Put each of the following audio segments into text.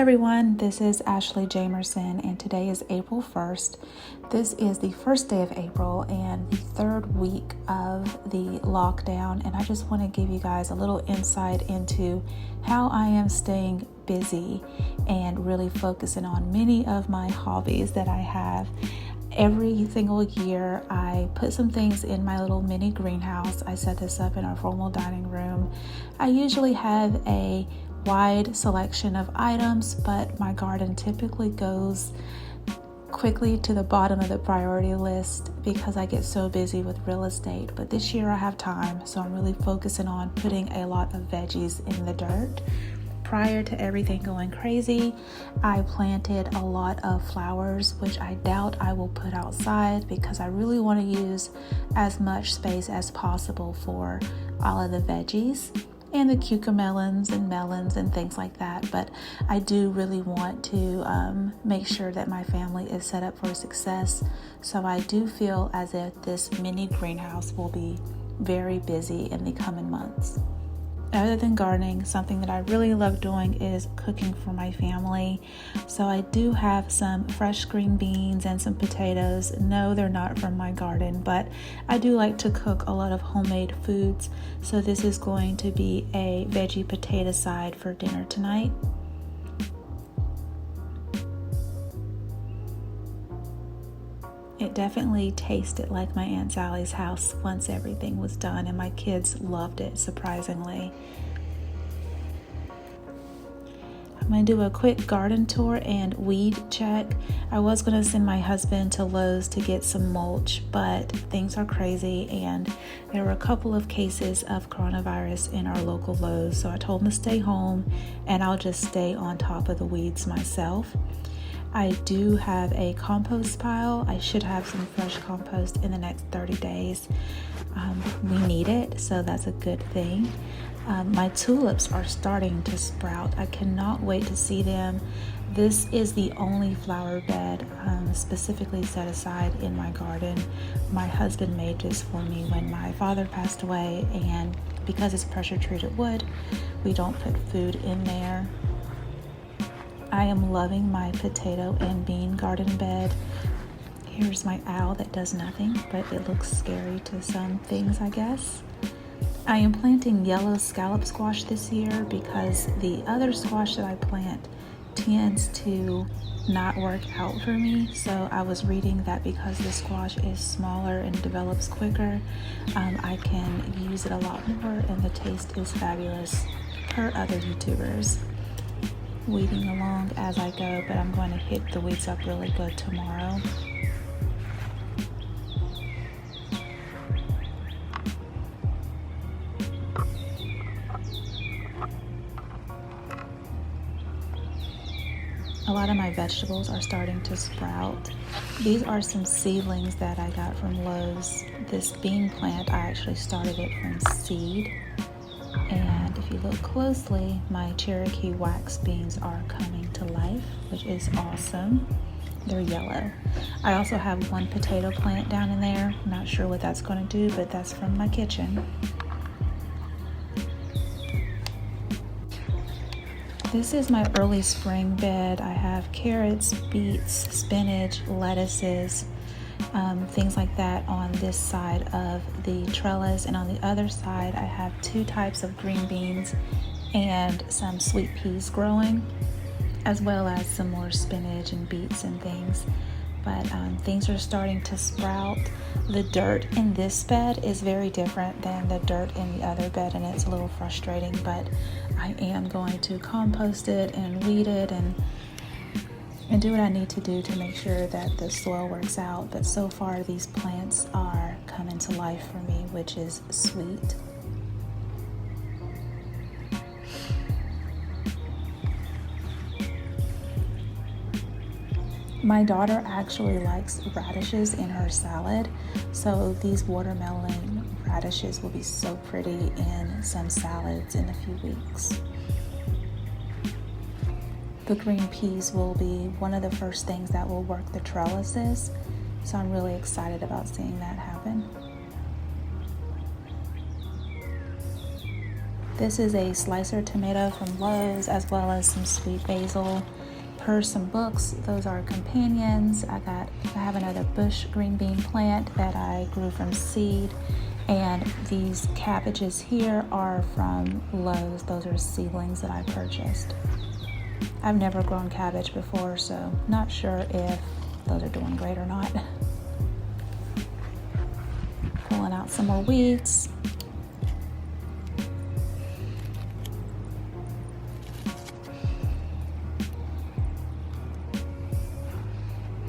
everyone, this is Ashley Jamerson and today is April 1st. This is the first day of April and the third week of the lockdown, and I just want to give you guys a little insight into how I am staying busy and really focusing on many of my hobbies that I have. Every single year, I put some things in my little mini greenhouse. I set this up in our formal dining room. I usually have a wide selection of items, but my garden typically goes quickly to the bottom of the priority list because I get so busy with real estate. But this year I have time, so I'm really focusing on putting a lot of veggies in the dirt. Prior to everything going crazy, I planted a lot of flowers, which I doubt I will put outside because I really want to use as much space as possible for all of the veggies and the cucamelons and melons and things like that. But I do really want to make sure that my family is set up for success. So I do feel as if this mini greenhouse will be very busy in the coming months. Other than gardening, something that I really love doing is cooking for my family. So I do have some fresh green beans and some potatoes. No, they're not from my garden, but I do like to cook a lot of homemade foods. So this is going to be a veggie potato side for dinner tonight. It definitely tasted like my Aunt Sally's house once everything was done, and my kids loved it, surprisingly. I'm going to do a quick garden tour and weed check. I was going to send my husband to Lowe's to get some mulch, but things are crazy and there were a couple of cases of coronavirus in our local Lowe's, so I told him to stay home and I'll just stay on top of the weeds myself. I do have a compost pile. I should have some fresh compost in the next 30 days. We need it, so that's a good thing. My tulips are starting to sprout. I cannot wait to see them. This is the only flower bed specifically set aside in my garden. My husband made this for me when my father passed away, and because it's pressure treated wood, we don't put food in there. I am loving my potato and bean garden bed. Here's my owl that does nothing, but it looks scary to some things, I guess. I am planting yellow scallop squash this year because the other squash that I plant tends to not work out for me. So I was reading that because the squash is smaller and develops quicker, I can use it a lot more and the taste is fabulous per other YouTubers. Weeding along as I go, but I'm going to hit the weeds up really good tomorrow. A lot of my vegetables are starting to sprout. These are some seedlings that I got from Lowe's. This bean plant, I actually started it from seed. And if you look closely, my Cherokee wax beans are coming to life, which is awesome. They're yellow. I also have one potato plant down in there. I'm not sure what that's going to do, but that's from my kitchen. This is my early spring bed. I have carrots, beets, spinach, lettuces, things like that on this side of the trellis, and on the other side I have two types of green beans and some sweet peas growing, as well as some more spinach and beets and things. But things are starting to sprout. The dirt in this bed is very different than the dirt in the other bed, and it's a little frustrating, but I am going to compost it and weed it and do what I need to do to make sure that the soil works out. But so far these plants are coming to life for me, which is sweet. My daughter actually likes radishes in her salad, so these watermelon radishes will be so pretty in some salads in a few weeks. The green peas will be one of the first things that will work the trellises, so I'm really excited about seeing that happen. This is a slicer tomato from Lowe's, as well as some sweet basil. Per some books, those are companions. I have another bush green bean plant that I grew from seed, and these cabbages here are from Lowe's. Those are seedlings that I purchased. I've never grown cabbage before, so not sure if those are doing great or not. Pulling out some more weeds.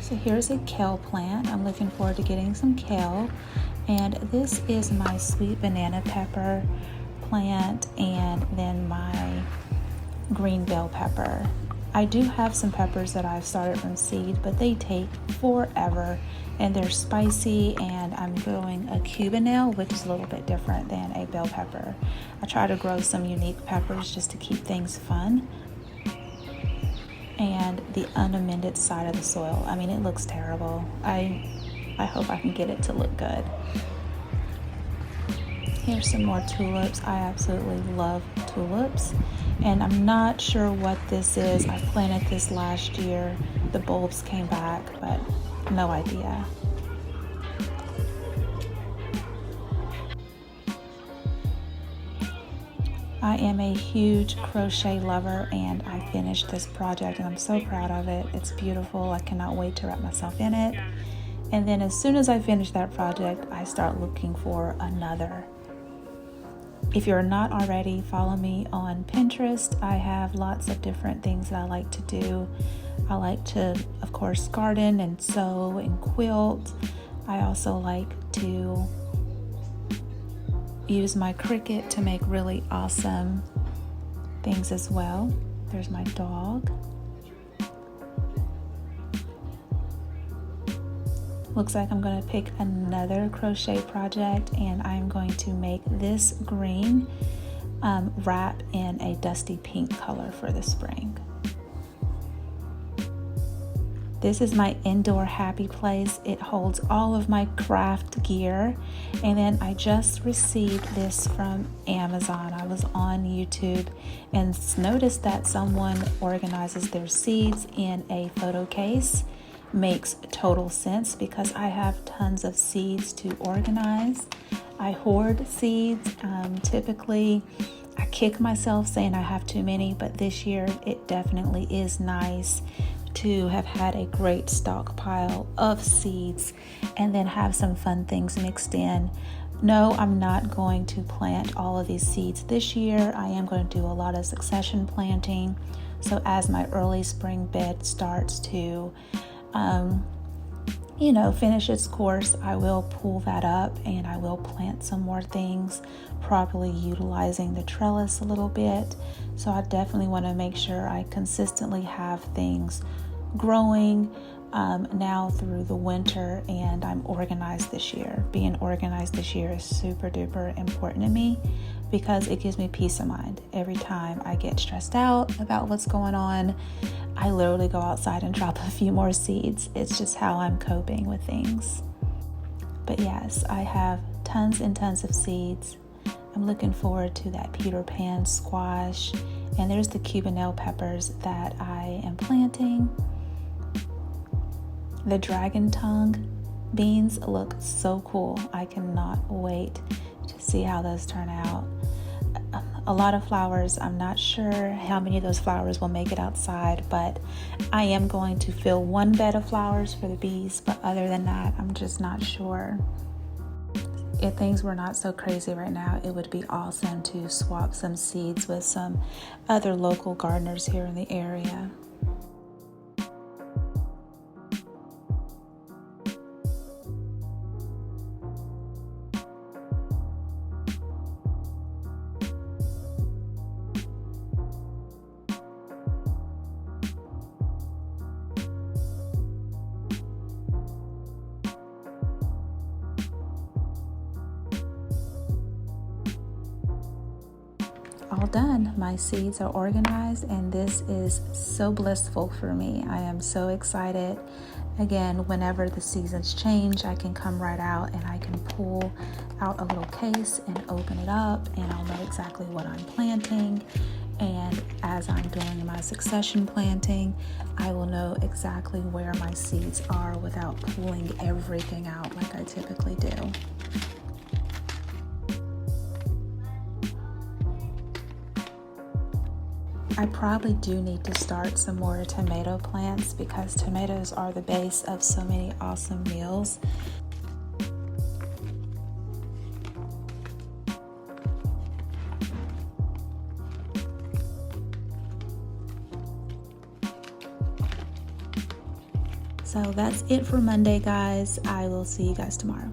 So here's a kale plant. I'm looking forward to getting some kale. And this is my sweet banana pepper plant, and then my green bell pepper. I do have some peppers that I've started from seed, but they take forever and they're spicy, and I'm growing a cubanelle, which is a little bit different than a bell pepper. I try to grow some unique peppers just to keep things fun. And the unamended side of the soil, I mean, it looks terrible. I hope I can get it to look good. Here's some more tulips. I absolutely love tulips, and I'm not sure what this is. I planted this last year. The bulbs came back, but no idea. I am a huge crochet lover, and I finished this project and I'm so proud of it. It's beautiful. I cannot wait to wrap myself in it. And then as soon as I finish that project, I start looking for another. If you're not already, follow me on Pinterest. I have lots of different things that I like to do. I like to, of course, garden and sew and quilt. I also like to use my Cricut to make really awesome things as well. There's my dog. Looks like I'm going to pick another crochet project, and I'm going to make this green wrap in a dusty pink color for the spring. This is my indoor happy place. It holds all of my craft gear. And then I just received this from Amazon. I was on YouTube and noticed that someone organizes their seeds in a photo case. Makes total sense because I have tons of seeds to organize. I hoard seeds. Typically, I kick myself saying I have too many, but this year it definitely is nice to have had a great stockpile of seeds and then have some fun things mixed in. No, I'm not going to plant all of these seeds this year. I am going to do a lot of succession planting. So as my early spring bed starts to finish its course, I will pull that up and I will plant some more things, properly utilizing the trellis a little bit. So I definitely want to make sure I consistently have things growing now through the winter, and I'm organized this year. Being organized this year is super duper important to me because it gives me peace of mind. Every time I get stressed out about what's going on, I literally go outside and drop a few more seeds. It's just how I'm coping with things. But yes, I have tons and tons of seeds. I'm looking forward to that Peter Pan squash, and there's the cubanelle peppers that I am planting. The dragon tongue beans look so cool. I cannot wait to see how those turn out. A lot of flowers. I'm not sure how many of those flowers will make it outside, but I am going to fill one bed of flowers for the bees. But other than that, I'm just not sure. If things were not so crazy right now, it would be awesome to swap some seeds with some other local gardeners here in the area. all done. My seeds are organized, and this is so blissful for me. I am so excited. Again, whenever the seasons change, I can come right out and I can pull out a little case and open it up, and I'll know exactly what I'm planting. And as I'm doing my succession planting, I will know exactly where my seeds are without pulling everything out like I typically do. I probably do need to start some more tomato plants because tomatoes are the base of so many awesome meals. So that's it for Monday, guys. I will see you guys tomorrow.